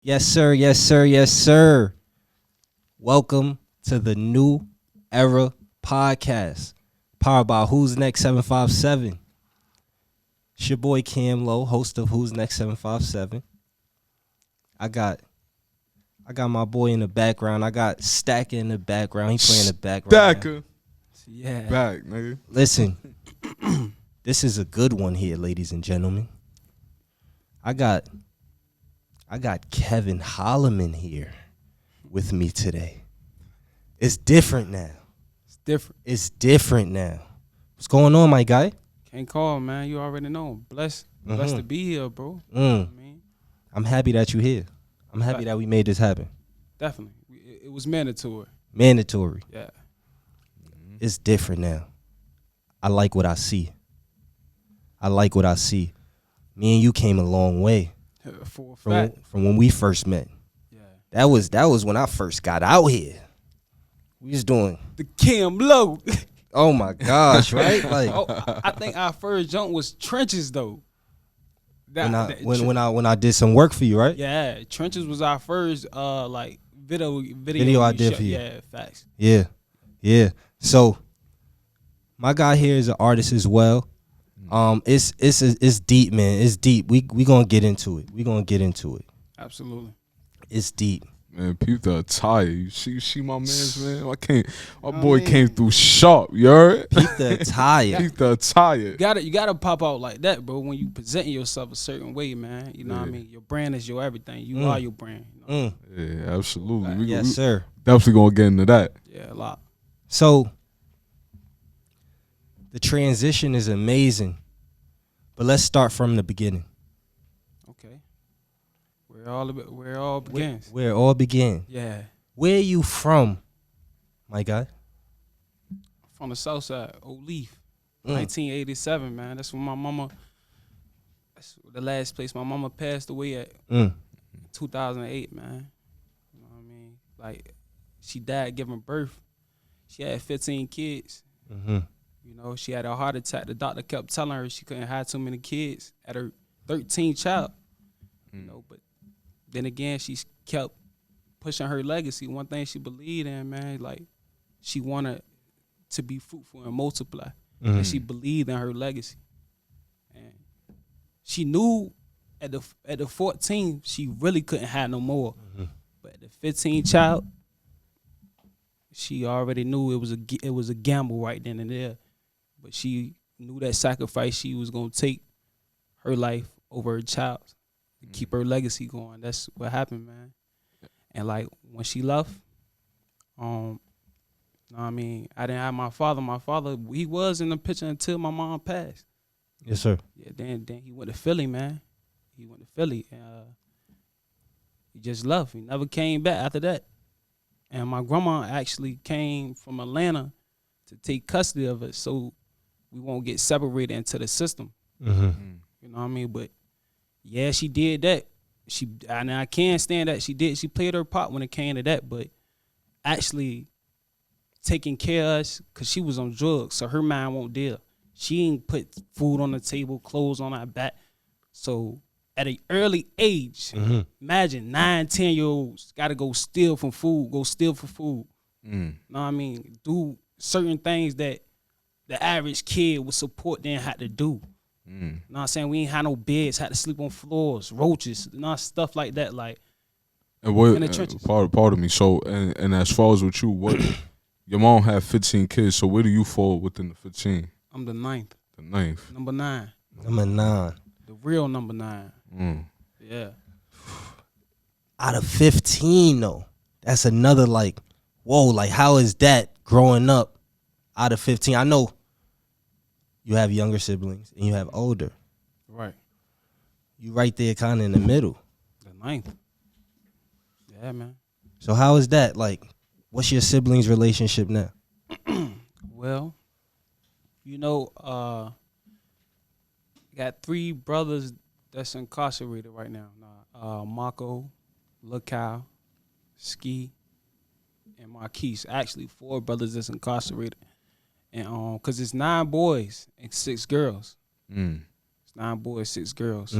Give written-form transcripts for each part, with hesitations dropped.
Yes, sir. Yes, sir. Yes, sir. Welcome to the New Era Podcast, powered by Who's Next 757. It's your boy Cam Lowe, host of Who's Next 757. I got my boy in the background. I got Stacker in the background. He playing the background. Stacker. Yeah. Back, nigga. Listen, this is a good one here, ladies and gentlemen. I got Kevin Holloman here with me today. It's different now. It's different now. What's going on, my guy? Can't call, man. You already know. Blessed to be here, bro. Mm. You know what I mean? I'm happy that you're here. I'm happy that we made this happen. Definitely. It was mandatory. Mandatory. Yeah. It's different now. I like what I see. Me and you came a long way For a fact. from when we first met. Yeah. That was when I first got out here. We was doing, The Cam Lowe. oh my gosh, right? Like I think our first jump was trenches though. when I did some work for you, right? Yeah, trenches was our first Video I did for you. Yeah, facts. Yeah. So my guy here is an artist as well. It's deep, man. It's deep. We gonna get into it. Absolutely. It's deep. Man, peep the attire. You see my man's, man? My boy came through sharp, you heard? Peep the attire. Peep the attire. You gotta pop out like that, bro, when you presenting yourself a certain way, man. You know what I mean? Your brand is your everything. You are your brand. You know? Yeah, absolutely. Yes, sir. Definitely gonna get into that. Yeah, a lot. So the transition is amazing, but let's start from the beginning. Okay. Where it all begins. Where it all began. Yeah. Where are you from, my guy? From the south side, Old Leaf. 1987, man. That's when that's the last place my mama passed away at. 2008, man. You know what I mean? Like, she died giving birth. She had 15 kids. You know, she had a heart attack. The doctor kept telling her she couldn't have too many kids at her 13th child. You know, but then again, she kept pushing her legacy. One thing she believed in, man, like, she wanted to be fruitful and multiply. And she believed in her legacy. And she knew at the 14th, she really couldn't have no more. But at the 15th child, she already knew it was a gamble right then and there. But she knew that sacrifice she was gonna take her life over her child to keep her legacy going. That's what happened, man. And like when she left, you know what I mean, I didn't have my father. My father, he was in the picture until my mom passed. Yes, sir. Yeah, then he went to Philly, man. He went to Philly, and he just left. He never came back after that. And my grandma actually came from Atlanta to take custody of it, so we won't get separated into the system. You know what I mean? But yeah, she did that. And I can't stand that she did. She played her part when it came to that, but actually taking care of us, because she was on drugs, so her mind won't deal. She ain't put food on the table, clothes on our back. So at an early age, imagine 9, 10-year-olds got to go steal for food. Know what I mean? Do certain things that the average kid with support didn't have to do. Know what I'm saying? We ain't had no beds, had to sleep on floors, roaches, stuff like that. Like, And what, in the trenches. Pardon me. So, and as far as with you, what your mom had 15 kids, so where do you fall within the 15? I'm the ninth. The ninth. Number 9. Number 9. The real number 9. Yeah. Out of 15, though, that's another like, whoa, like how is that growing up out of 15? I know you have younger siblings and you have older. Right. You right there kind of in the middle. The 9th. Yeah, man. So how is that? Like, what's your siblings' relationship now? Well, you know, got 3 brothers that's incarcerated right now. Marco, Lil Kyle, Ski, and Marquise. Actually, 4 brothers that's incarcerated. And cause it's 9 boys and 6 girls. It's 9 boys, 6 girls.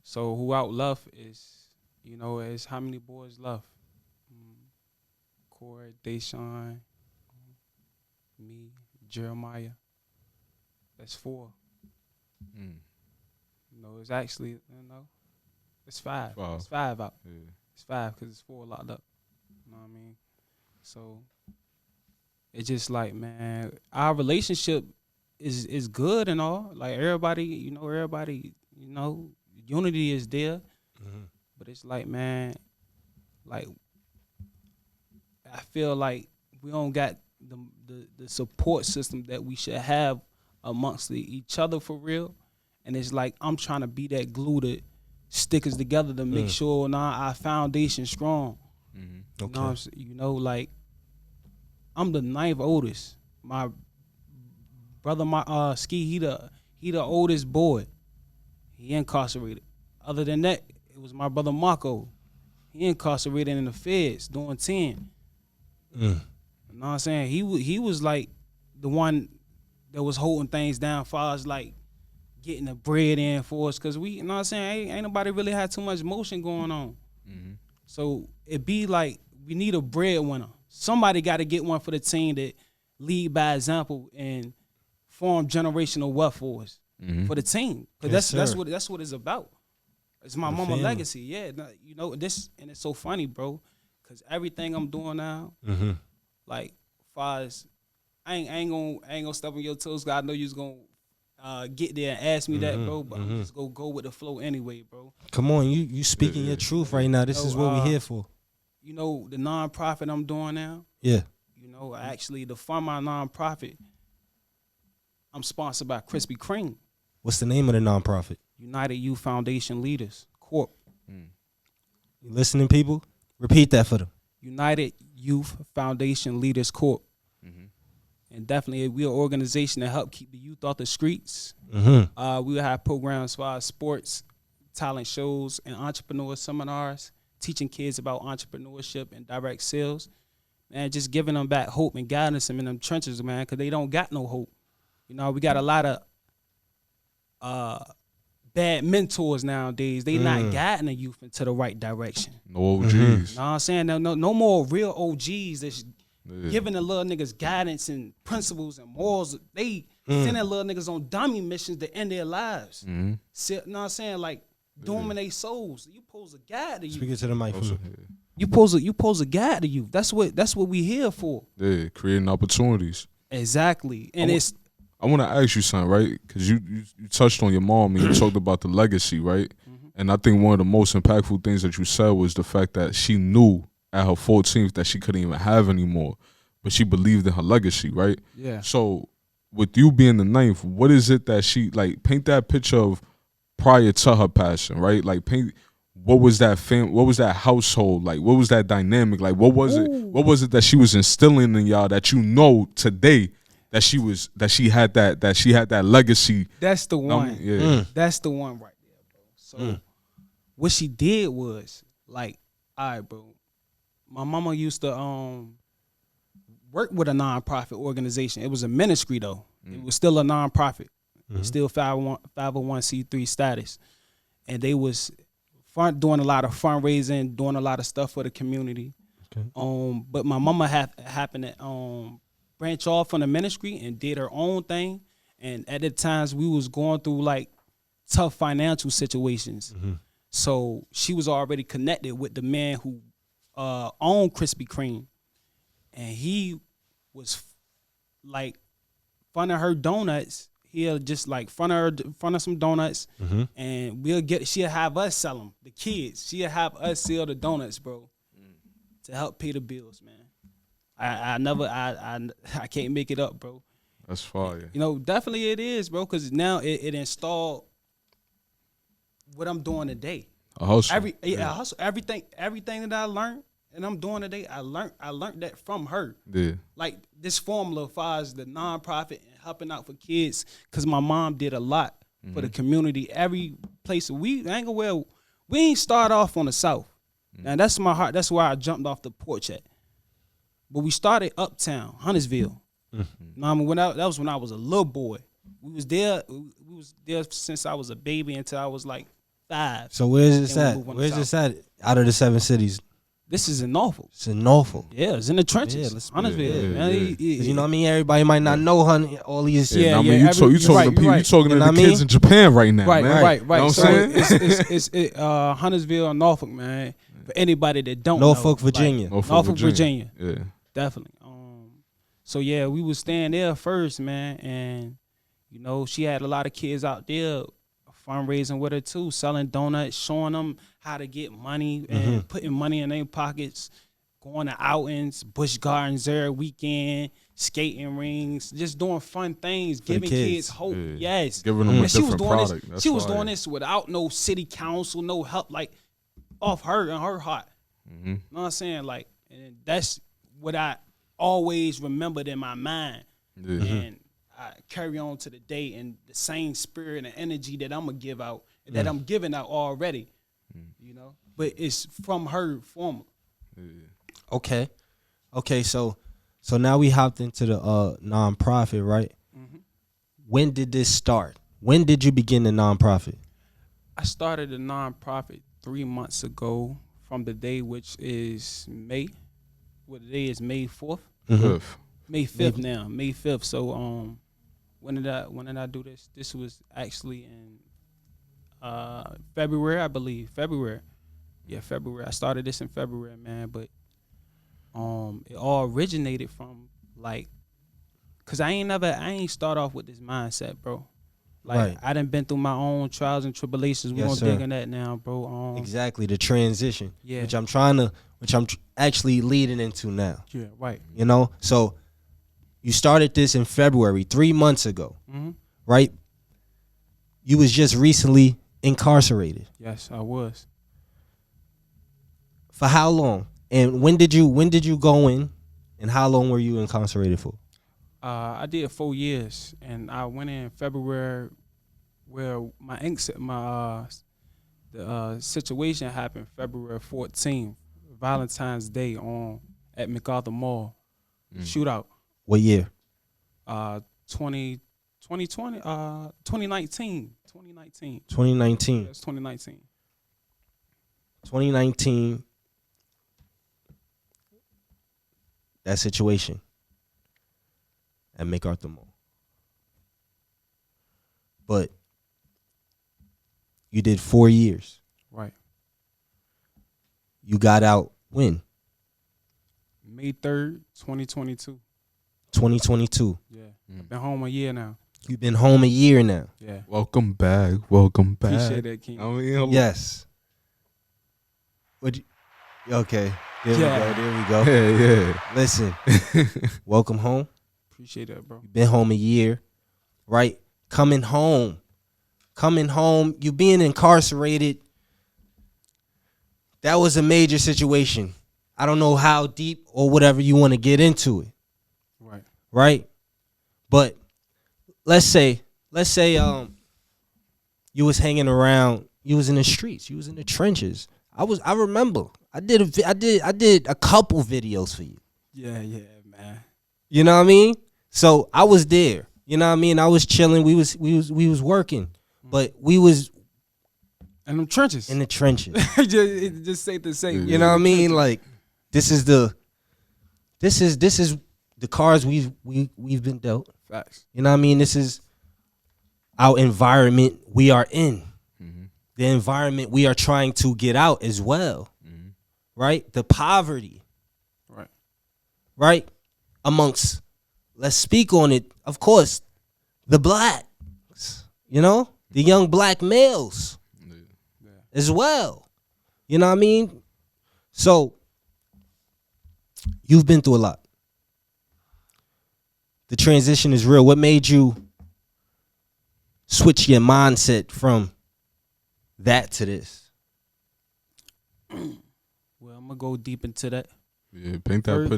So who out left is, is how many boys left? Corey, Deshaun, me, Jeremiah. That's 4. It's actually, it's 5. It's 5 out. Yeah. It's 5 because it's 4 locked up. You know what I mean? So it's just like, man, our relationship is good and all. Like everybody, unity is there. But it's like, man, like I feel like we don't got the support system that we should have amongst each other for real. And it's like I'm trying to be that glue to stick us together to make sure our foundation strong. Okay. Like I'm the 9th oldest. My brother, Ski, he the oldest boy. He incarcerated. Other than that, it was my brother Marco. He incarcerated in the feds doing 10. You know what I'm saying? He was like the one that was holding things down far as like getting the bread in for us, cause we, you know what I'm saying, ain't nobody really had too much motion going on. So it be like we need a breadwinner. Somebody got to get one for the team that lead by example and form generational wealth for us for the team. Cause that's what it's about. It's my mama legacy. Yeah, this, and it's so funny, bro, cause everything I'm doing now, like far as I ain't gonna step on your toes. Cause I know you's gonna get there and ask me that, bro. But I'm just gonna go with the flow anyway, bro. Come on, you speaking your truth right now. This is what we here for. The nonprofit I'm doing now. Yeah. Actually, to fund my nonprofit, I'm sponsored by Krispy Kreme. What's the name of the nonprofit? United Youth Foundation Leaders Corp. You listening, people? Repeat that for them. United Youth Foundation Leaders Corp. And definitely, we're an organization that help keep the youth off the streets. We will have programs for sports, talent shows, and entrepreneur seminars, teaching kids about entrepreneurship and direct sales, and just giving them back hope and guidance them in them trenches, man, because they don't got no hope. We got a lot of bad mentors nowadays. They not guiding the youth into the right direction. No OGs. You know what I'm saying? No more real OGs that's giving the little niggas guidance and principles and morals. They sending little niggas on dummy missions to end their lives. You know what I'm saying? Like, dooming their souls. You supposed to guide the youth. Speaking to the mic. You supposed to guide the youth. That's what we here for. Yeah, creating opportunities. Exactly. And I want to ask you something, right? Because you touched on your mom and you talked about the legacy, right? And I think one of the most impactful things that you said was the fact that she knew at her 14th that she couldn't even have anymore, but she believed in her legacy, right? Yeah. So with you being the 9th, what is it that she, like, paint that picture of prior to her passing, right? Like, what was that what was that household like? What was that dynamic like? What was it that she was instilling in y'all that today that she had that legacy? That's the one. That's the one right there, bro. So what she did was, like, all right, bro, my mama used to work with a nonprofit organization. It was a ministry though. It was still a nonprofit. It's still 501c3 status. And they was doing a lot of fundraising, doing a lot of stuff for the community. Okay. But my mama happened to branch off from the ministry and did her own thing. And at the times we was going through like tough financial situations. So she was already connected with the man who owned Krispy Kreme. And he was like funding her donuts. He'll just like front of some donuts, and she'll have us sell them. The kids, she'll have us sell the donuts, bro, to help pay the bills, man. I can't make it up, bro. That's fire. Definitely it is, bro, because now it installed what I'm doing today. A hustle. Hustle. Everything that I learned and I'm doing today, I learned that from her. Yeah. Like this formula as far as the nonprofit and helping out for kids, because my mom did a lot for the community. Every place we ain't start off on the South. And that's my heart. That's why I jumped off the porch at. But we started uptown, Huntersville. That was when I was a little boy. We was there since I was a baby until I was like 5. So where's this Then we at? move on to Where's South. this at? Out of the 7 cities, This is in Norfolk. it's in Norfolk. Yeah, it's in the trenches. let's- Huntersville, yeah, man. yeah. 'Cause you know what I mean? Everybody might not know all these. Yeah, I mean, you you're talking right, to you're people, right. you talking You to know the what I kids mean? in Japan right now, Right, man. right. You know what So I'm saying? it's Huntersville and Norfolk, man. For anybody that don't Norfolk, know, like, Virginia. Norfolk, Virginia. Yeah. Definitely. So yeah, we was staying there first, man, and you know she had a lot of kids out there fundraising with her too, selling donuts, showing them how to get money and putting money in their pockets, going to outings, Busch Gardens every weekend, skating rings, just doing fun things, the giving kids. kids hope. Yeah. Yes, Giving them a and she was different doing product. this. That's She was fire. doing this without no city council, no help, like off her and her heart. Mhm. You know what I'm saying? Like, and that's what I always remembered in my mind. Yeah. And I carry on to the day and the same spirit and energy that I'm gonna give out, that I'm giving out already. You know? But it's from her former. Okay. So now we hopped into the nonprofit, right? When did this start? When did you begin the nonprofit? I started a nonprofit 3 months ago from the day, which is May. What the day is May 4th? Fifth. May 5th now. May 5th. So when did I do this? This was actually in February, I believe. February. Yeah, February. I started this in February, man, but it all originated from like, cause I ain't start off with this mindset, bro. Like Right. I done been through my own trials and tribulations. We Yes, gonna sir. dig in that now, bro. Exactly, the transition. Yeah. Which I'm actually leading into now. Yeah, right. You know? So you started this in February, 3 months ago, right? You was just recently incarcerated. Yes, I was. For how long? And when did you go in? And how long were you incarcerated for? I did 4 years, and I went in February, where the situation happened February 14th, Valentine's Day at MacArthur Mall, shootout. What year? 2019. 2019. 2019. That's 2019. 2019. That situation at MacArthur Mall. But you did 4 years. Right. You got out when? May 3rd, 2022. 2022. Yeah. I've been home a year now. You've been home a year now. Yeah. Welcome back. Welcome back. Appreciate that, King. I mean, Yes. Okay. There we go. Yeah. Listen. Welcome home. Appreciate that, bro. You've been home a year, right? Coming home, you being incarcerated, that was a major situation. I don't know how deep or whatever you want to get into it, Right. right? But let's say you was hanging around, you was in the streets, you was in the trenches. I remember I did a couple videos for you. Yeah, man. You know what I mean? So I was there. You know what I mean? I was chilling. We was working, but we was And them trenches. in the trenches. just say the same. You know what I mean? Like this is the cards we've been dealt. Facts. You know what I mean? This is our environment we are in. The environment we are trying to get out as well. Right? The poverty. Right? Amongst, let's speak on it, of course, the blacks, you know? The young black males as well. You know what I mean? So, you've been through a lot. The transition is real. What made you switch your mindset from that to this? Well, I'm gonna go deep into that. Yeah, paint that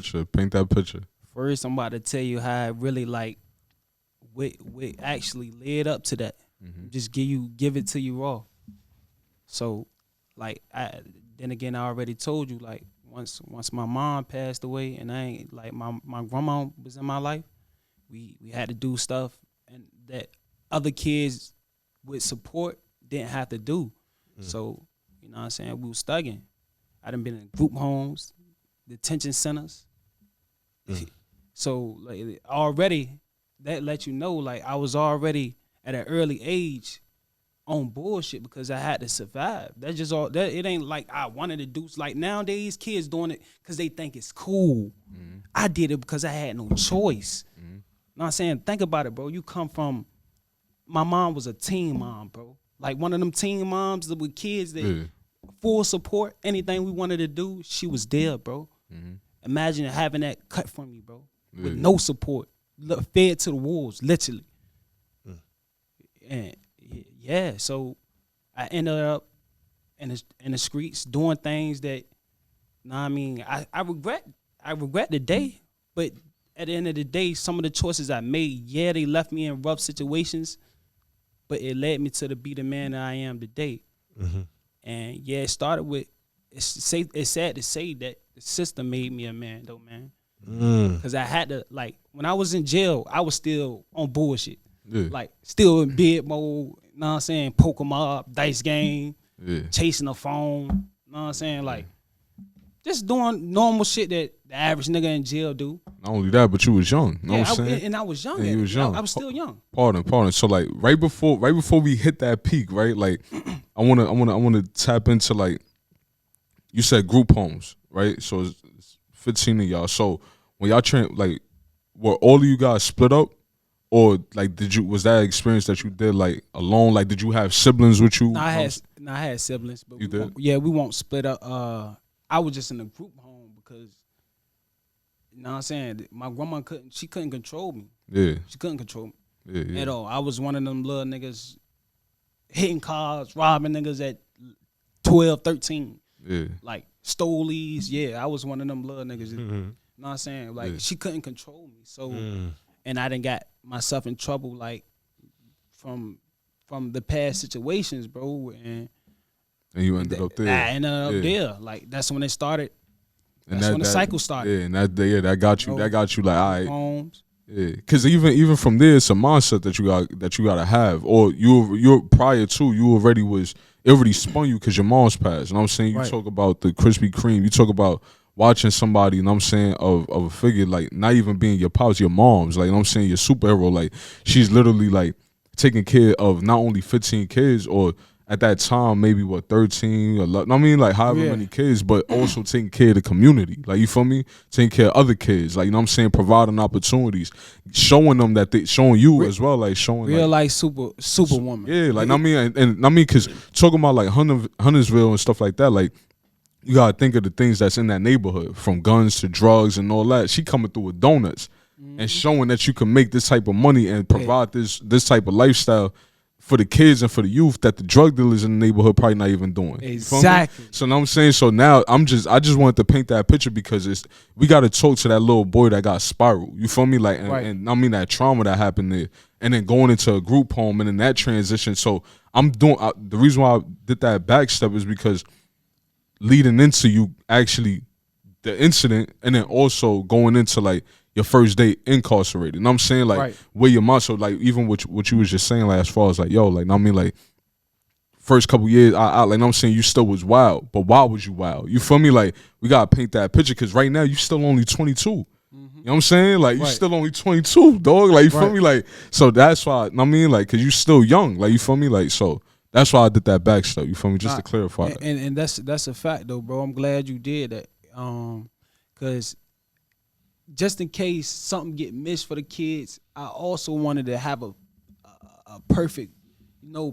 picture. First, I'm about to tell you how I really like what actually led up to that. Just give it to you raw. So, like, then again, I already told you, like, once my mom passed away, and I ain't like my grandma was in my life, we had to do stuff and that other kids with support didn't have to do. So, you know what I'm saying? We was thugging. I done been in group homes, detention centers. So, like, already, that let you know, like, I was already at an early age on bullshit because I had to survive. That's just all. That it ain't like I wanted to do. Like nowadays, kids doing it because they think it's cool. I did it because I had no choice. Know what I'm saying? Think about it, bro. You come from. My mom was a teen mom, bro. Like one of them teen moms that with kids that full support anything we wanted to do. She was there, bro. Imagine having that cut from you, bro, with no support, fed to the wolves, literally. And yeah, so I ended up in the streets doing things that, know what I mean, I regret the day, but at the end of the day, some of the choices I made, yeah, they left me in rough situations, but it led me to be the man that I am today. And yeah, it started with, it's sad to say that the system made me a man though, man. Because I had to, like, when I was in jail, I was still on bullshit. Like, still in bed mode, you know what I'm saying? Poke 'em up, dice game, chasing a phone, you know what I'm saying? Like, just doing normal shit that the average nigga in jail do. Not only that, but you was young. You know what I'm saying? And I was young. Yeah, you was young. I was still young. Pardon. So like right before we hit that peak, right? Like I wanna tap into, like, you said group homes, right? So it's 15 of y'all. So when y'all like, were all of you guys split up? Or like, was that experience that you did like alone? Like, did you have siblings with you? No, I had siblings, but you did? We won't split up. I was just in a group home because, you know what I'm saying, my grandma couldn't control me. Yeah. She couldn't control me yeah. at all. I was one of them little niggas hitting cars, robbing niggas at 12, 13. Yeah. Like stolies. Yeah, I was one of them little niggas. You know what I'm saying? Like, she couldn't control me. So and I done got myself in trouble, like, from the past situations, bro. And you ended up there. I ended up there. Like, that's when it started. That's when the cycle started. Yeah, and that got you. That got you like, all right. Homes. Yeah, because even from there, it's a mindset that you gotta have. Or you're prior to, it already spun you because your mom's passed. You know what I'm saying? You talk about the Krispy Kreme. You talk about watching somebody, you know what I'm saying, of a figure, like, not even being your pops, your mom's, like, you know what I'm saying, your superhero. Like, she's literally like taking care of not only 15 kids, or at that time maybe 13 or I mean, like, however many kids, but also taking care of the community. Like, you feel me? Taking care of other kids, like, you know what I'm saying, providing opportunities, showing them showing you as well, like, showing real life superwoman. Yeah, like, I mean, and I mean, because talking about like Huntersville and stuff like that, like, you gotta think of the things that's in that neighborhood, from guns to drugs and all that. She coming through with donuts and showing that you can make this type of money and provide this type of lifestyle for the kids and for the youth that the drug dealers in the neighborhood probably not even doing. Exactly. So now I'm saying, so now I just wanted to paint that picture because we got to talk to that little boy that got spiraled. You feel me? Like, and I mean that trauma that happened there, and then going into a group home and then that transition. So the reason why I did that back step is because leading into you actually the incident, and then also going into like your first day incarcerated. You know what I'm saying? Like, where your mind, so like, even what you was just saying, like, as far as like, yo, like, I mean, like, first couple years, I like, I'm saying, you still was wild, but why was you wild? You feel me? Like, we gotta paint that picture, because right now you still only 22. You know what I'm saying? Like, you still only 22, dog. Like, you feel me? Like, so that's why, I mean, like, because you still young. Like, you feel me? Like, so that's why I did that back stuff. You feel me? Just to clarify that. And that's a fact, though, bro. I'm glad you did that. Because just in case something get missed for the kids, I also wanted to have a perfect,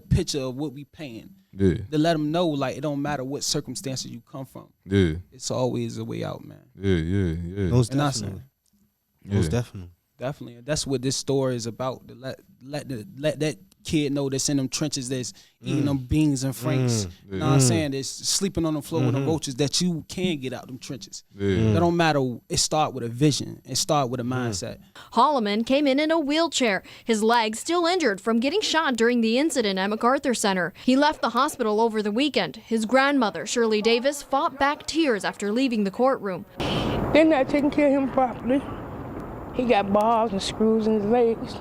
picture of what we paying. Yeah. To let them know, like, it don't matter what circumstances you come from. Yeah. It's always a way out, man. Yeah. Most definitely. Most definitely. Definitely. That's what this story is about. To let that kid know that's in them trenches, that's eating them beans and franks. You know what I'm saying? That's sleeping on the floor with them roaches, that you can get out them trenches. It don't matter. It start with a vision. It start with a mindset. Holloman came in a wheelchair, his leg still injured from getting shot during the incident at MacArthur Center. He left the hospital over the weekend. His grandmother, Shirley Davis, fought back tears after leaving the courtroom. They're not taking care of him properly. He got bars and screws in his legs.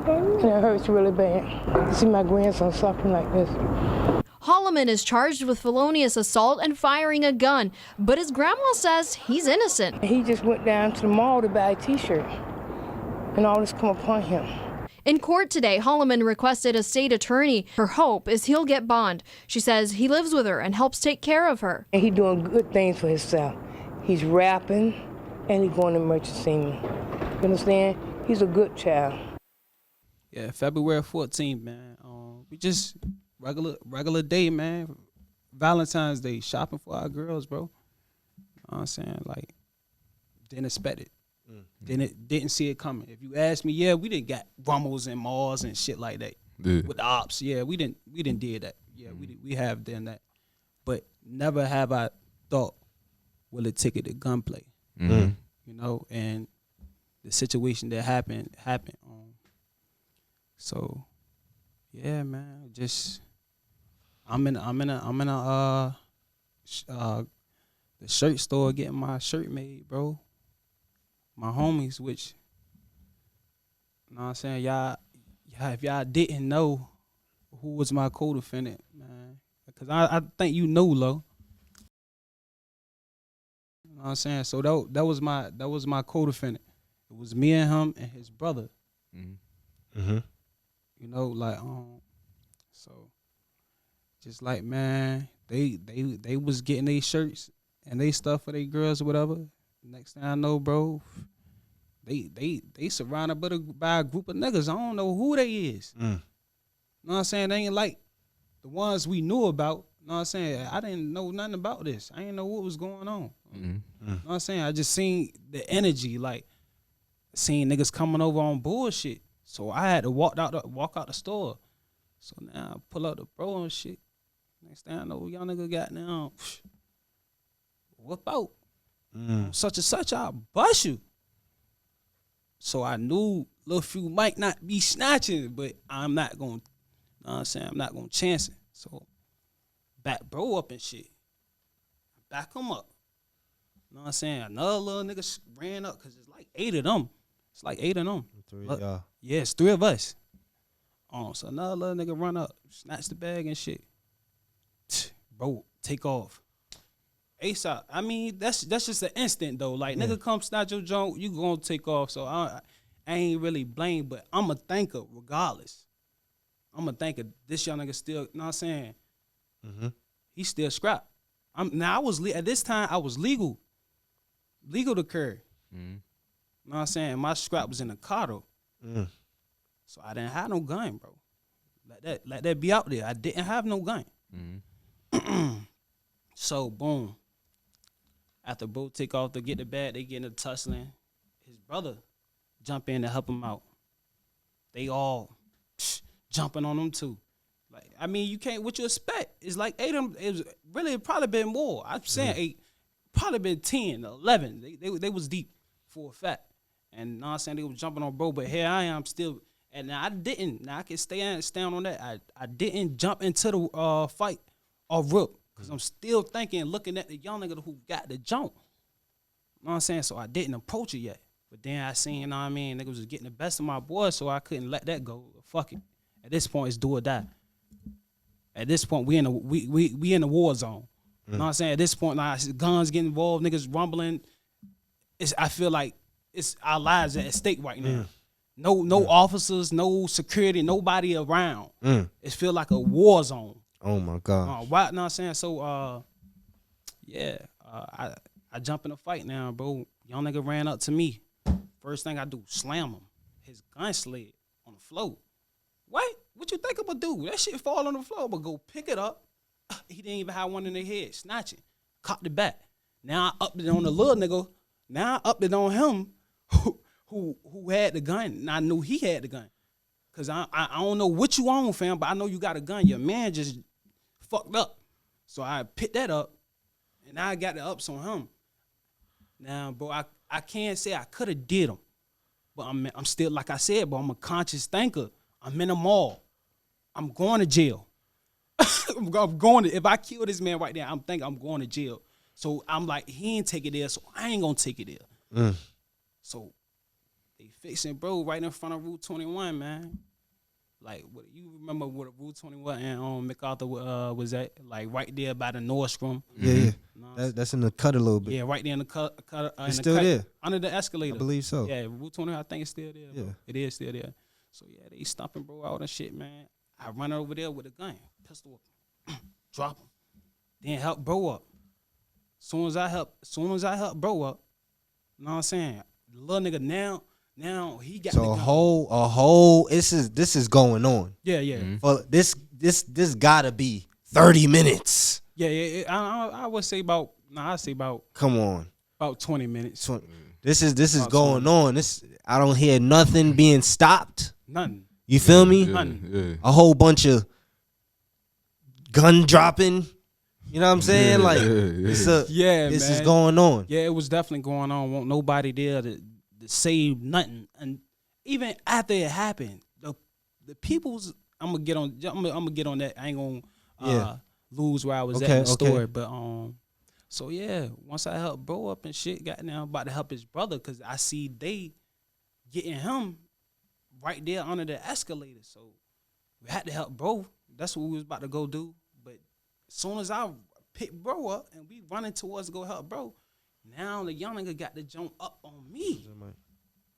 And it hurts really bad to see my grandson suffering like this. Holloman is charged with felonious assault and firing a gun, but his grandma says he's innocent. He just went down to the mall to buy a T-shirt, and all this come upon him. In court today, Holloman requested a state attorney. Her hope is he'll get bond. She says he lives with her and helps take care of her. And he's doing good things for himself. He's rapping, and he's going to merchant singing. You understand? He's a good child. Yeah, February 14th, man. We just regular day, man. Valentine's Day, shopping for our girls, bro. You know what I'm saying? Like, didn't expect it. Didn't see it coming. If you ask me, yeah, we didn't got Rummels and Malls and shit like that with the ops. Yeah, we didn't did that. Yeah, we have done that, but never have I thought will it take it to gunplay. You know, and the situation that happened. So, yeah, man, just I'm in a the shirt store getting my shirt made, bro. My homies, which, you know what I'm saying, y'all, if y'all didn't know who was my co-defendant, man, because I think you know, Lo. You know what I'm saying? So that was my co-defendant. It was me and him and his brother. You know, like, so just like, man, they was getting their shirts and they stuff for their girls or whatever. Next thing I know, bro, they surrounded by a group of niggas. I don't know who they is. You know what I'm saying? They ain't like the ones we knew about. You know what I'm saying? I didn't know nothing about this. I didn't know what was going on. You know what I'm saying? I just seen the energy, like, seeing niggas coming over on bullshit. So I had to walk out the store. So now I pull up the bro and shit. Next thing I know, y'all nigga got now, whip out. Such and such, I'll bust you. So I knew Lil Few might not be snatching, but I'm not going, you know what I'm saying? I'm not going to chance it. So back bro up and shit. Back him up. You know what I'm saying? Another little nigga ran up because it's like 8 of them. It's like 8 of them. 3, yeah, it's 3 of us. So another little nigga run up, snatch the bag and shit. Bro, take off. ASAP. I mean, that's just an instant though. Like, nigga come snatch your junk, you gonna take off. So I ain't really blame, but I'm a thinker regardless. I'm a thinker. This young nigga still, you know what I'm saying? He still scrap. At this time I was legal to carry. You know what I'm saying? My scrap was in the car though. So I didn't have no gun, bro. Let that be out there. I didn't have no gun. So boom. After bro take off to get the bag, they get in a tussling. His brother jump in to help him out. They all jumping on him too. Like, I mean, you can't, what you expect? It's like 8 of them. It was really probably been more. I'm saying 8, probably been 10, 11. They was deep for a fact. And you know what I'm saying, they was jumping on bro, but here I am still. And I didn't. Now I can stand on that. I didn't jump into the fight or rip. Because I'm still thinking, looking at the young nigga who got the jump. You know what I'm saying? So I didn't approach it yet. But then I seen, you know what I mean, niggas was getting the best of my boys, so I couldn't let that go. Fuck it. At this point, it's do or die. At this point, we in the war zone. You know what I'm saying? At this point, like, guns getting involved, niggas rumbling. I feel like it's our lives at stake right now. No officers, no security, nobody around. It feel like a war zone. Oh my God. Know what I'm saying? So I jump in a fight now, bro. Young nigga ran up to me. First thing I do, slam him. His gun slid on the floor. What you think I'm gonna do? That shit fall on the floor, but go pick it up. He didn't even have one in the head. Snatch it. Cocked it back. Now I upped it on the little nigga. Now I upped it on him who had the gun. And I knew he had the gun. Cause I don't know what you on, fam, but I know you got a gun. Your man just fucked up. So I picked that up, and now I got the ups on him. Now, bro, I can't say I could have did him, but I'm still, like I said, bro, I'm a conscious thinker. I'm in a mall. I'm going to jail. I'm going to, if I kill this man right now, I'm thinking I'm going to jail. So I'm like, he ain't take it there, so I ain't gonna take it there. So they fixing bro right in front of Route 21, man. like what you remember what Route 21 and MacArthur was at, like right there by the Nordstrom. Yeah, You know what I'm that's in the cut a little bit. Yeah, right there in the cut. It's still there. Under the escalator. I believe so. Yeah, Route 20, I think it's still there. Bro. Yeah. It is still there. So, yeah, they stomping bro out and shit, man. I run over there with a gun, pistol up, drop him. Then help bro up. Soon as I help bro up, you know what I'm saying? The little nigga now he got so the a gun. whole this is going on. Yeah, yeah. For this gotta be 30 minutes. Yeah. I would say about, Come on. about 20 minutes. This is going on. I don't hear nothing being stopped. Nothing. You feel me? Yeah. A whole bunch of gun dropping. You know what I'm saying? Like this is going on. Yeah, it was definitely going on. Won't nobody there to save nothing. And even after it happened, the people's I'm gonna get on that. I ain't gonna lose where I was at in the story. But so yeah, once I helped bro up and shit, got now about to help his brother because I see they getting him right there under the escalator. So we had to help bro. That's what we was about to go do. But as soon as I pick bro up and we running towards to go help bro, now the young nigga got the jump up on me.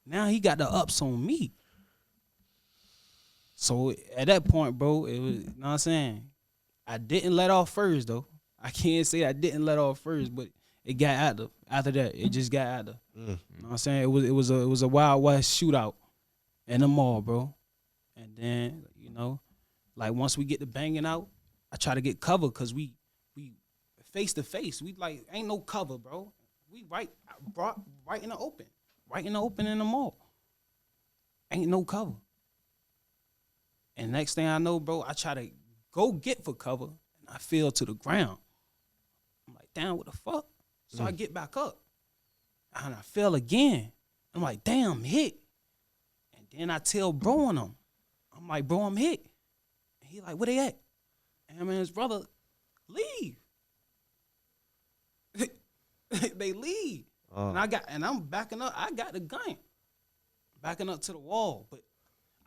Now he got the ups on me. So at that point, bro, it was, you know what I'm saying? I didn't let off first, though. I can't say I didn't let off first, but it got active. After that, it just got active. You know what I'm saying? It was a Wild West shootout in the mall, bro. And then, you know, like once we get the banging out, I try to get cover because we face to face. We like ain't no cover, bro. We right in the open. Right in the open in the mall. Ain't no cover. And next thing I know, bro, I try to go get for cover, and I fell to the ground. I'm like, damn, what the fuck? So I get back up, and I fell again. I'm like, damn, I'm hit. And then I tell bro on him. I'm like, bro, I'm hit. And he like, where they at? And him and his brother leave. They leave. And I'm backing up. I got the gun. Backing up to the wall. But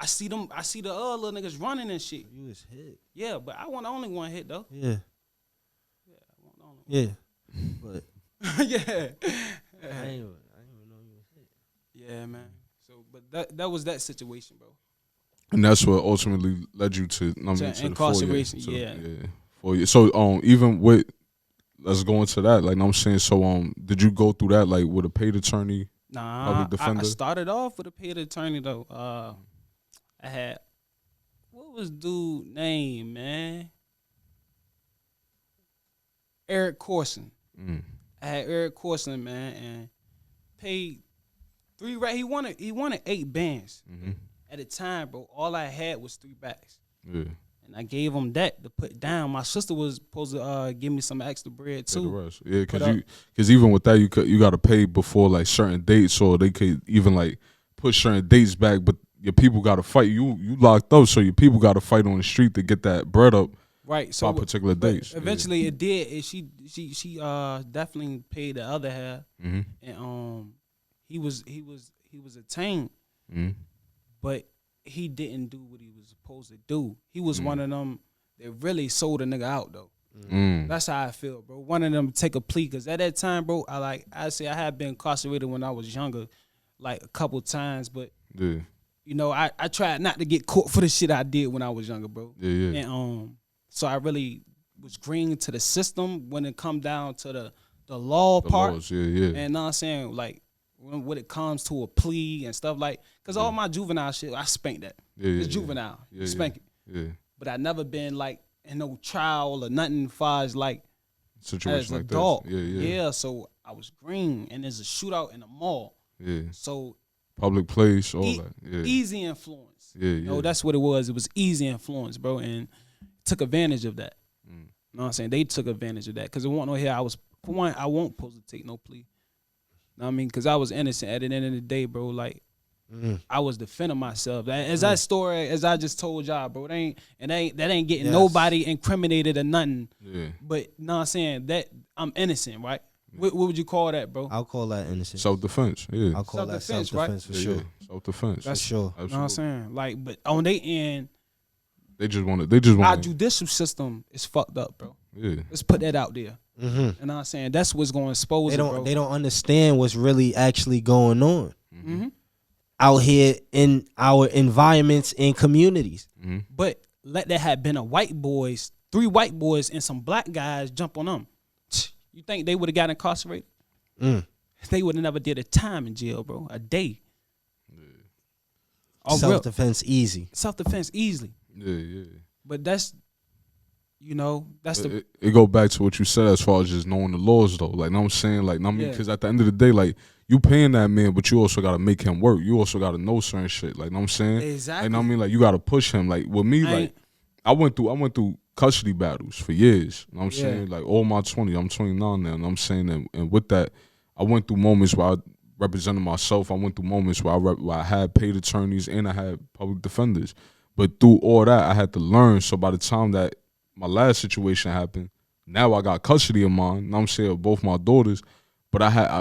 I see the little niggas running and shit. You was hit. Yeah, but I wasn't the only one hit though. Yeah. Yeah, I wasn't the only one. Yeah. But Yeah. I didn't even know you was hit. Yeah, man. So but that was that situation, bro. And that's what ultimately led you to incarceration. The 4 years. Yeah. 4 years. So even with let's go into that. Like I'm saying, so did you go through that like with a paid attorney? Nah, public defender? I started off with a paid attorney though. I had what was dude name, man? Eric Corson. I had Eric Corson, man, and paid 3 racks. He wanted 8 bands. At the time, bro, all I had was 3 bags. Yeah. And I gave him that to put down. My sister was supposed to give me some extra bread too. Yeah, because even with that, you got to pay before like certain dates, or they could even like push certain dates back. But your people got to fight. You locked up, so your people got to fight on the street to get that bread up. Right. So by particular dates. Eventually, it did. And she definitely paid the other half. And he was attained, but he didn't do what he was supposed to do. He was one of them that really sold a nigga out though. That's how I feel, bro. One of them take a plea, cause at that time, bro, I had been incarcerated when I was younger, like a couple times, but you know, I tried not to get caught for the shit I did when I was younger, bro. And so I really was green to the system when it come down to the law part. Laws, And know what I'm saying, like when it comes to a plea and stuff like, cause all my juvenile shit, I spanked that. It's juvenile, spank it. But I never been like in no trial or nothing far as like situation as like adult. this. So I was green, and there's a shootout in the mall. So public place, all that. Easy influence. You know, that's what it was. It was easy influence, bro, and took advantage of that. You know what I'm saying? They took advantage of that because it wasn't no here. I was, for one, I won't supposed to take no plea. Know what I mean? Because I was innocent at the end of the day, bro. Like, I was defending myself. As that story, as I just told y'all, bro, that ain't getting nobody incriminated or nothing. But know what I'm saying? That I'm innocent, right? What would you call that, bro? I'll call that innocent. Self-defense, I'll call that self-defense, right? for sure. Self-defense. That's sure. Absolutely. You know what I'm saying? Like, but on their end, They just want to. Our judicial system is fucked up, bro. Yeah. Let's put that out there. Mm-hmm. You know what I'm saying? That's what's going to expose bro. They don't understand what's really actually going on Mm-hmm. out here in our environments and communities. Mm-hmm. But let that have been three white boys and some black guys jump on them. You think they would have got incarcerated? They would have never did a time in jail, bro. A day. Self-defense easy. Self-defense easily. Yeah. But that's, it go back to what you said as far as just knowing the laws, though. Like, know what I'm saying? Like, I mean, because at the end of the day, like, you paying that man, but you also got to make him work. You also got to know certain shit. Like, know what I'm saying? Exactly. Like, I mean, like, you got to push him. Like, with me, like, I went through custody battles for years. You know what I'm saying? Like, all my 20, I'm 29 now. You know what I'm saying? And with that, I went through moments where I represented myself. I went through moments where I had paid attorneys and I had public defenders. But through all that, I had to learn. So by the time that my last situation happened, now I got custody of mine. You know what I'm saying? Of both my daughters. But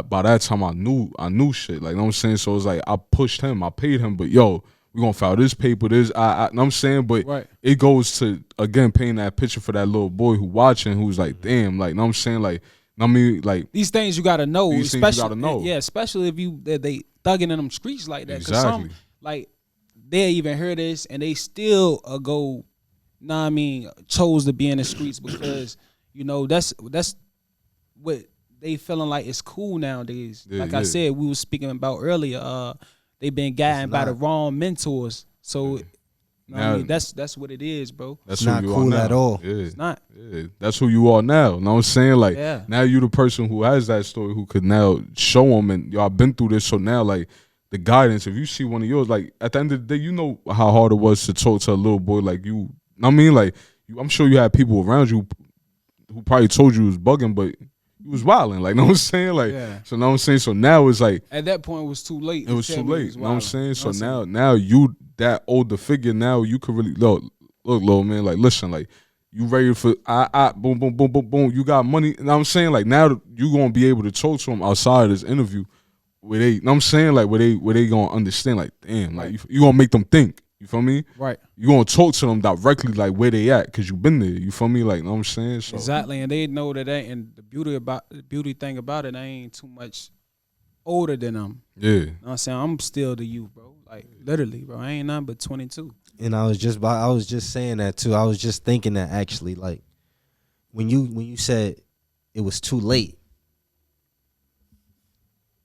by that time I knew shit. Like, you know what I'm saying? So it's like I pushed him, I paid him, but yo, we gonna file this paper, this, you know what I'm saying? But it goes to, again, painting that picture for that little boy who watching, who's like, damn, like, you know what I'm saying? Like, I mean, like, these things you gotta know. These things you gotta know. Yeah, especially if they thugging in them streets like that. Exactly. Cause some, like, they even hear this and they still go, know what I mean, chose to be in the streets because, that's what they feeling like it's cool nowadays. Yeah, I said, we was speaking about earlier, they been guided by the wrong mentors. So, I mean, that's what it is, bro. That's not who you cool are now. at all. Yeah. It's not. Yeah. That's who you are now. You know what I'm saying? Like, now you the person who has that story who could now show them, and y'all been through this, so now, like, the guidance, if you see one of yours, like, at the end of the day, you know how hard it was to talk to a little boy like you. I mean, like, I'm sure you had people around you who probably told you was bugging, but you was wilding. Like, know what I'm saying? Like, so know what I'm saying? So now it's like, at that point, it was too late. It was too late. You know what I'm saying? So now you, that older figure, now you could really, look, little man, like, listen, like, you ready for, boom, boom, boom, boom, boom, you got money. You know what I'm saying? Like, now you going to be able to talk to him outside of this interview where they, you know what I'm saying? Like, where they going to understand, like, damn, like, you going to make them think. You feel me? Right. You gonna talk to them directly, like where they at, cause you been there. You feel me? Like, you know what I'm saying? So. Exactly, and they know that and the beauty thing about it, I ain't too much older than them. Yeah. You know what I'm saying? I'm still the youth, bro. Like, literally, bro. I ain't nothing but 22. And I was just saying that too. I was just thinking that actually, like, when you said it was too late,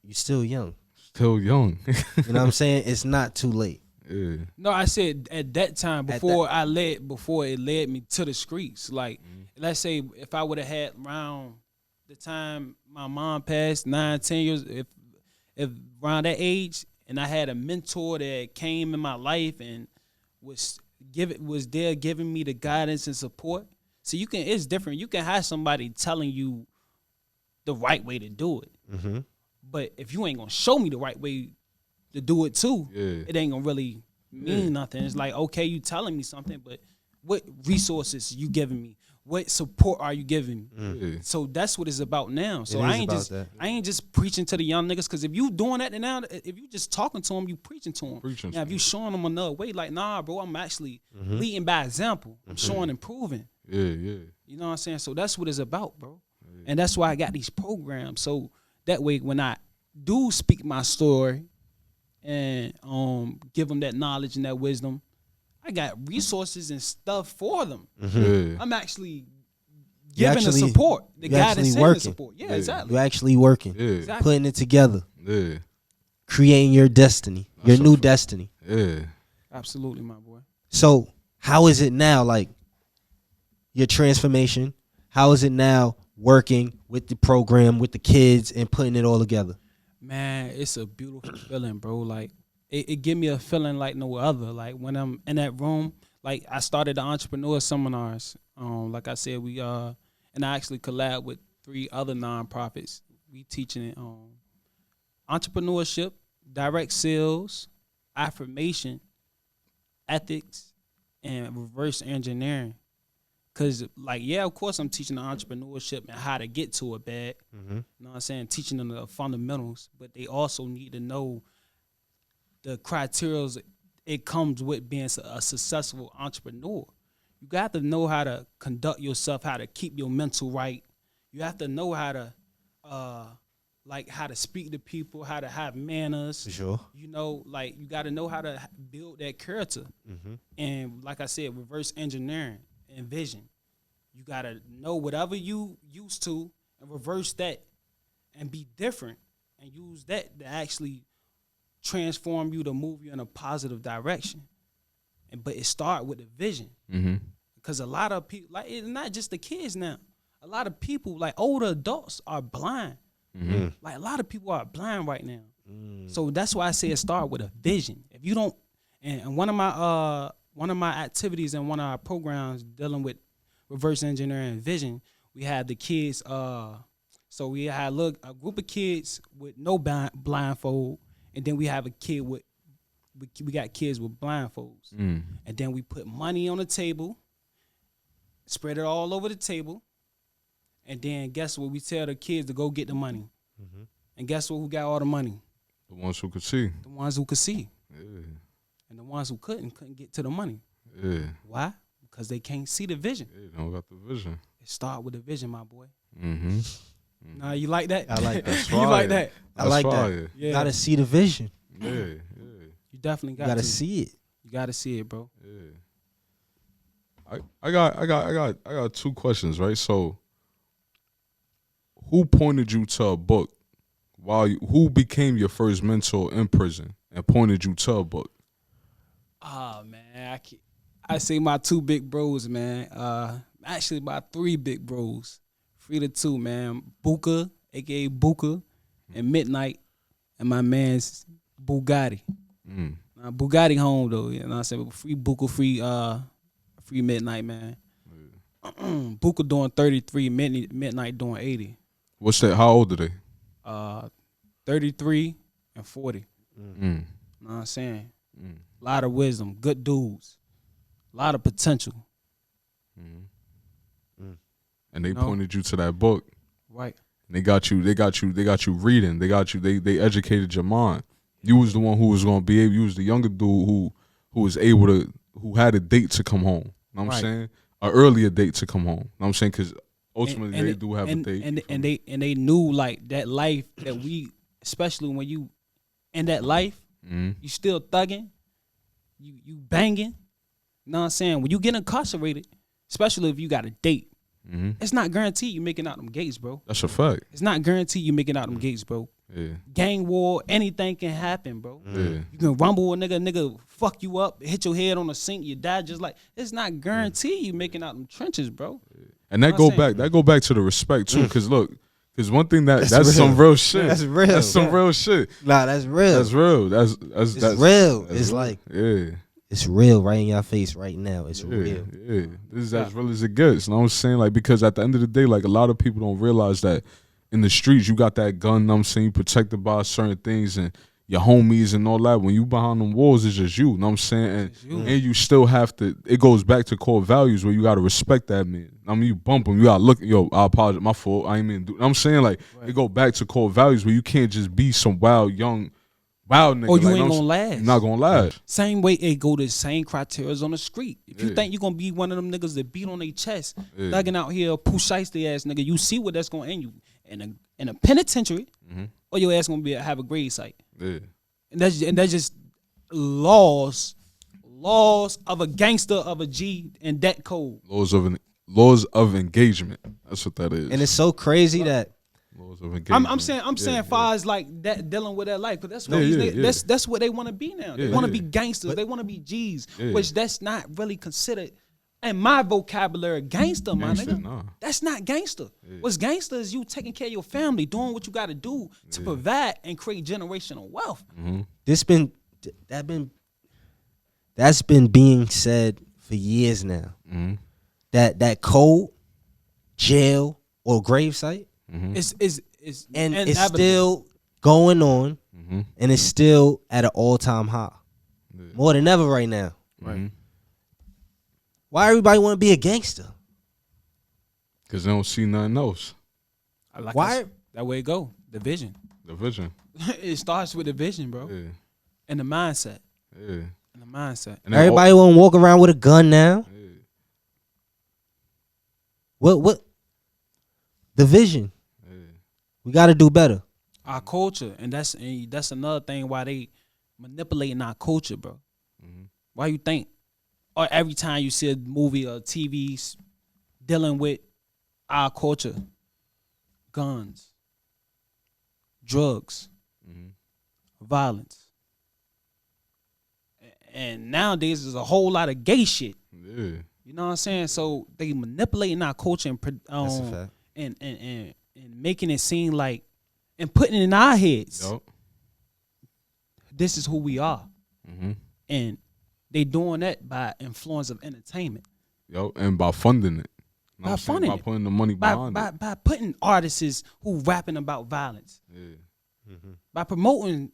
you still young. Still young. You know what I'm saying? It's not too late. Yeah. No, I said at that time before it led me to the streets. Like, let's say if I would have had around the time my mom passed, 9-10 years, if around that age, and I had a mentor that came in my life and was there giving me the guidance and support. So it's different. You can have somebody telling you the right way to do it, but if you ain't gonna show me the right way to do it too, it ain't gonna really mean nothing. It's like, okay, you telling me something, but what resources you giving me? What support are you giving me? So that's what it's about now. So I ain't just preaching to the young niggas, because if you doing that now, if you just talking to them, you preaching to them. Now if you showing them another way, like, nah, bro, I'm actually leading by example. I'm showing and proving. Yeah. You know what I'm saying? So that's what it's about, bro. And that's why I got these programs. So that way, when I do speak my story and give them that knowledge and that wisdom, I got resources and stuff for them. I'm actually giving the support, the guidance and the support. Yeah, exactly. You're actually working, exactly. Putting it together, Yeah. Creating your destiny, your new destiny. Yeah. Absolutely, my boy. So how is it now, like, your transformation? How is it now working with the program, with the kids, and putting it all together? Man, it's a beautiful feeling, bro. Like, it give me a feeling like no other. Like, when I'm in that room, like, I started the entrepreneur seminars. Like I said, and I actually collab with 3 other nonprofits. We teaching entrepreneurship, direct sales, affirmation, ethics, and reverse engineering. Because, like, yeah, of course I'm teaching the entrepreneurship and how to get to a bag. You know what I'm saying? Teaching them the fundamentals. But they also need to know the criteria it comes with being a successful entrepreneur. You got to know how to conduct yourself, how to keep your mental right. You have to know how to how to speak to people, how to have manners. For sure. You know, like you got to know how to build that character. And like I said, reverse engineering and vision. You got to know whatever you used to and reverse that and be different and use that to actually transform you to move you in a positive direction. But it start with the vision. Because a lot of people, like it's not just the kids now. A lot of people, like older adults, are blind. Like a lot of people are blind right now. So that's why I say it start with a vision. If you don't, and one of my activities in one of our programs dealing with reverse engineering and vision, we had the kids. So we had a group of kids with no blindfold, and then we have a kid with. We got kids with blindfolds, and then we put money on the table, spread it all over the table, and then guess what? We tell the kids to go get the money, and guess what? Who got all the money? The ones who could see. The ones who could see, Yeah. and the ones who couldn't get to the money. Yeah. Why? Because they can't see the vision. They don't got the vision. It start with the vision, my boy. Mm-hmm. Nah, you like that? I like that. That's You like that? I like that. fire. You gotta see the vision. Yeah, yeah, You definitely You got gotta to see it. You got to see it, bro. yeah. I got two questions, right? So, who pointed you to a book? Who became your first mentor in prison and pointed you to a book? Oh man, I say my two big bros, man. Actually my three big bros. Free the two, man. Buka, aka Buka, and Midnight, and my man's Bugatti. Bugatti home though, you know what I'm saying? Free Buka, free Midnight, man. Buka doing 33, Midnight doing 80. What's that? How old are they? 33 and 40. You know what I'm saying? A lot of wisdom, good dudes, a lot of potential. And they pointed you to that book. Right. And they got you reading. They educated your mind. You was the one who was gonna be able. You was the younger dude who was able to, who had a date to come home. You know what I'm saying? An earlier date to come home. You know what I'm saying? Because ultimately they do have a date. And they knew like that life that we, especially when you in that life, you still thugging, you banging. You know what I'm saying? When you get incarcerated, especially if you got a date, it's not guaranteed you making out them gates, bro. That's a fact. It's not guaranteed you making out them gates, bro. Yeah. Gang war, anything can happen, bro. Yeah. You can rumble a nigga fuck you up, hit your head on the sink, you die just like. It's not guaranteed you making out them trenches, bro. And that go back to the respect too, because look, because one thing that's some real shit. That's real. That's some real shit. Nah, that's real. That's real. That's real. That's It's real. like it's real right in your face right now. It's real. Yeah, this is as real as it gets. You know what I'm saying? Like, because at the end of the day, like a lot of people don't realize that in the streets you got that gun. You know what I'm saying? You protected by certain things and your homies and all that. When you behind them walls, it's just you. You know what I'm saying? And you still have to. It goes back to core values where you got to respect that man. I mean, you bump him, you got to look. Yo, I apologize, my fault. I ain't mean to do. You know what I'm saying? Like, it go back to core values where you can't just be some wild nigga. Or you like, ain't gonna last. You're not gonna last. Same way it go the same criteria on the street. If you think you're gonna be one of them niggas that beat on their chest, thugging out here, push shiesty ass nigga, you see what that's gonna end you in a penitentiary, or your ass gonna have a grave site. Yeah. And that's just laws of a gangster of a G and that code. Laws of engagement. That's what that is. And it's so crazy that laws of engagement. I'm saying far as like that dealing with that life, because that's what that's what they want to be now. They Yeah, want to be gangsters. They want to be G's, which that's not really considered. In my vocabulary, gangster, my nigga. Nah. That's not gangster. What's gangster is you taking care of your family, doing what you got to do to provide and create generational wealth. That's been being said for years now. That code, jail, or gravesite, It's it's inevitable. still going on, and it's still at an all-time high, more than ever right now. Right. Why everybody want to be a gangster? Because they don't see nothing else. Why? That way it go. The vision. The vision. It starts with the vision, bro. Yeah. And the mindset. Yeah. And the mindset. And then Everybody want to walk around with a gun now. What the vision? We got to do better. Our culture, and that's another thing why they manipulating our culture, bro. Why you think, or every time you see a movie or TV's dealing with our culture, guns, drugs, violence, and nowadays there's a whole lot of gay shit. Yeah. You know what I'm saying? So they manipulating our culture and That's a fact. and making it seem like, and putting it in our heads, Yup. this is who we are. Mm-hmm. And they doing that by influence of entertainment. Yup. And by funding it. You know By what I'm saying? funding By it. putting the money behind it. By putting artists who rapping about violence. Yeah. By promoting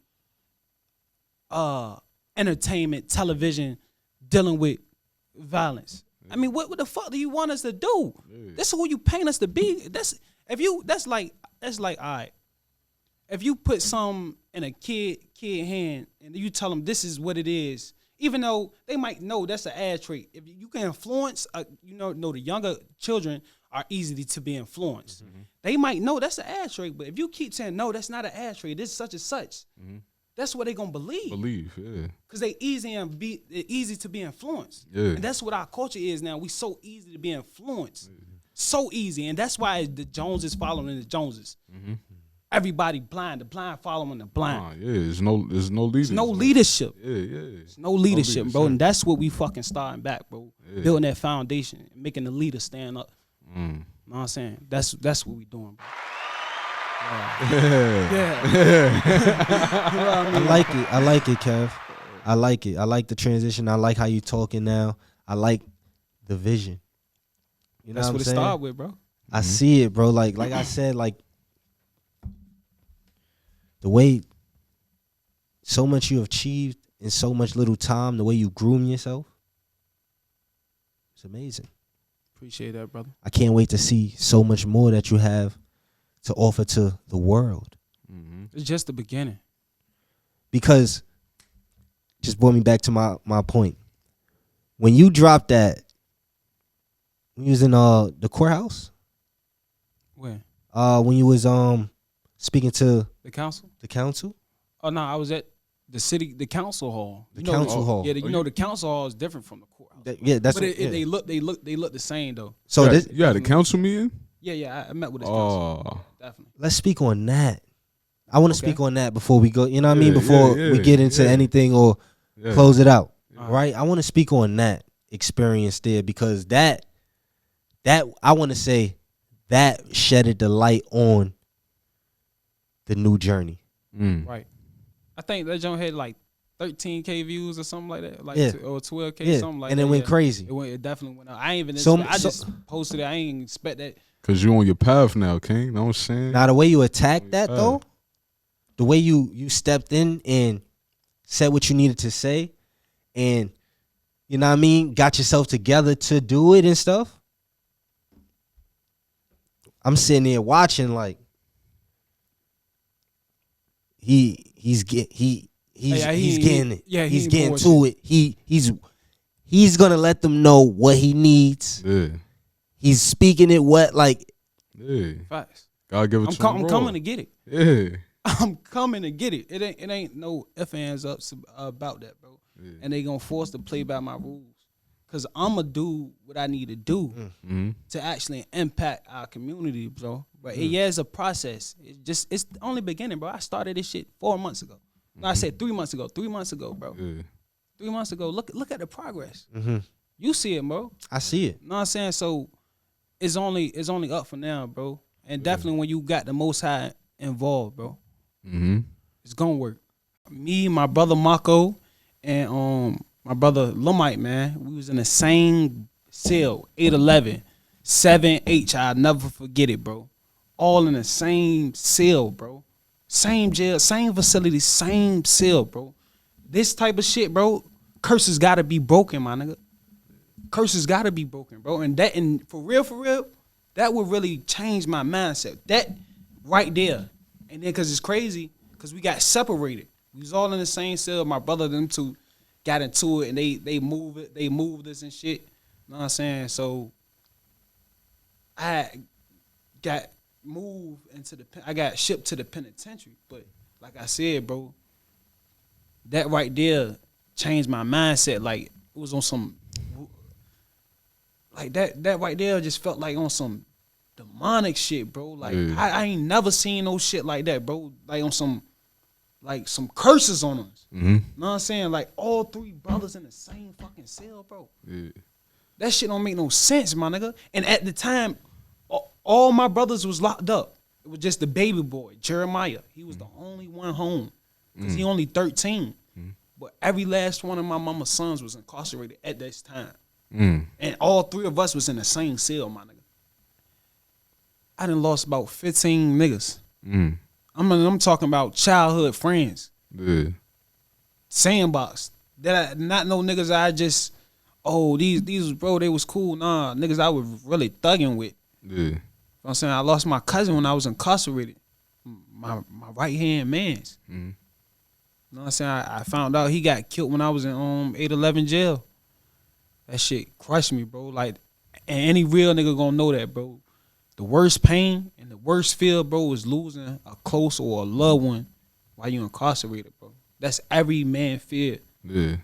entertainment, television, dealing with violence. I mean, what the fuck do you want us to do? This is who you paint us to be. That's like all right. If you put some in a kid hand and you tell them this is what it is, even though they might know that's an ad trait. If you can influence, know the younger children are easy to be influenced. They might know that's an ad trait, but if you keep saying no, that's not an ad trait. This is such and such. That's what they gonna believe. Yeah. Cause they easy to be influenced. Yeah. And that's what our culture is now. We so easy to be influenced. So easy. And that's why the Joneses following the Joneses. Everybody blind. The blind following the blind. Yeah, there's no leadership. There's no leadership. Yeah. There's no leadership, bro. And that's what we fucking starting back, bro. Building that foundation, making the leader stand up. You know what I'm saying? That's what we doing, bro. Yeah. I like it, Kev. I like it. I like the transition. I like how you talking now. I like the vision. You know That's what what I'm it saying? started with, bro. I see it, bro. Like I said, like the way so much you have achieved in so much little time, the way you groom yourself, it's amazing. Appreciate that, brother. I can't wait to see so much more that you have to offer to the world. It's just the beginning. Because just brought me back to my point. When you dropped that, when you was in the courthouse, When? when you was speaking to The council? the council, Oh no, I was at the council hall. the council hall. Yeah, the council hall is different from the courthouse. That's But what, yeah. they look the same though. So this, you had a council meeting? Yeah, I met with this council. Oh. Definitely. let's speak on that. I want to Okay. speak on that before we go. You know what I mean? Yeah, Before yeah, we get into yeah. anything or Yeah. close it out, All right? I want to speak on that experience there because that I want to say that shedded the light on the new journey. Right. I think that joint had like 13K views or something like that, like Yeah. or 12K, Yeah, something like and that. it went yeah. crazy. It definitely went out. I ain't even. So- I so- just posted it. I ain't expect that. Cause you on your path now, King. You know what I'm saying? Now the way you attacked that Yeah. though, the way you stepped in and said what you needed to say, and you know what I mean, got yourself together to do it and stuff. I'm sitting there watching like he's getting it. Yeah, he's he getting more to it. He's gonna let them know what he needs. Yeah. He's speaking it Yeah. Facts. Gotta give it to him. I'm coming to get it. Yeah. I'm coming to get it. It ain't no ifs ands ups about that, bro. Yeah. And they gonna force to play by my rules. Cause I'ma do what I need to do to actually impact our community, bro. But it's a process. It's the only beginning, bro. I started this shit 4 months ago. No, I said 3 months ago. 3 months ago, bro. Yeah. 3 months ago. Look at the progress. You see it, bro. I see it. You know what I'm saying? So it's only up for now, bro. And definitely when you got the Most High involved, bro, it's gonna work. Me, my brother Mako, and my brother Lamite, man, we was in the same cell, 811, 7H. I'll never forget it, bro. All in the same cell, bro. Same jail, same facility, same cell, bro. This type of shit, bro, curses gotta be broken, my nigga. Curses gotta be broken, bro. And for real, that would really change my mindset. That right there. And then cause it's crazy, cause we got separated. We was all in the same cell. My brother, them two got into it and they moved us and shit. You know what I'm saying? So, it's only up from now, bro. And definitely when you got the Most High involved, bro, it's gonna work. Me, my brother Mako, and my brother Lamite, man, we was in the same cell, 811, 7H. I'll never forget it, bro. All in the same cell, bro. Same jail, same facility, same cell, bro. Same jail, same facility, same cell, bro. I got moved into I got shipped to the penitentiary. But like I said, bro, that right there changed my mindset. Like, it was on some, like that right there just felt like on some demonic shit, bro. Like, I ain't never seen no shit like that, bro. Like on some curses on us. Mm-hmm. Know what I'm saying? Like, all 3 brothers in the same fucking cell, bro. Yeah. That shit don't make no sense, my nigga. And at the time, all my brothers was locked up. It was just the baby boy, Jeremiah. He was the only one home because he only 13. But every last one of my mama's sons was incarcerated at this time. And all 3 of us was in the same cell, my nigga. I done lost about 15 niggas. I'm talking about childhood friends. Yeah. Sandbox. That I not no niggas I just, these bro, they was cool. Nah, niggas I was really thugging with. Yeah. You know what I'm saying? I lost my cousin when I was incarcerated. My right hand man's. You know what I'm saying? I found out he got killed when I was in 811 jail. That shit crushed me, bro. Like, and any real nigga gonna know that, bro. The worst pain and the worst fear, bro, is losing a close or a loved one while you incarcerated, bro. That's every man fear. Yeah.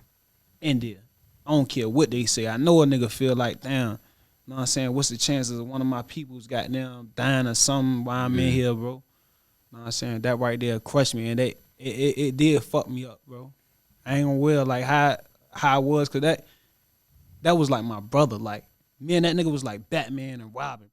In there. I don't care what they say. I know a nigga feel like, damn, you know what I'm saying? What's the chances of one of my people's goddamn dying or something while I'm in here, bro? You know what I'm saying? That right there crushed me, and it did fuck me up, bro. I ain't gonna wear like how I was, cause that was like my brother. Like, me and that nigga was like Batman and Robin.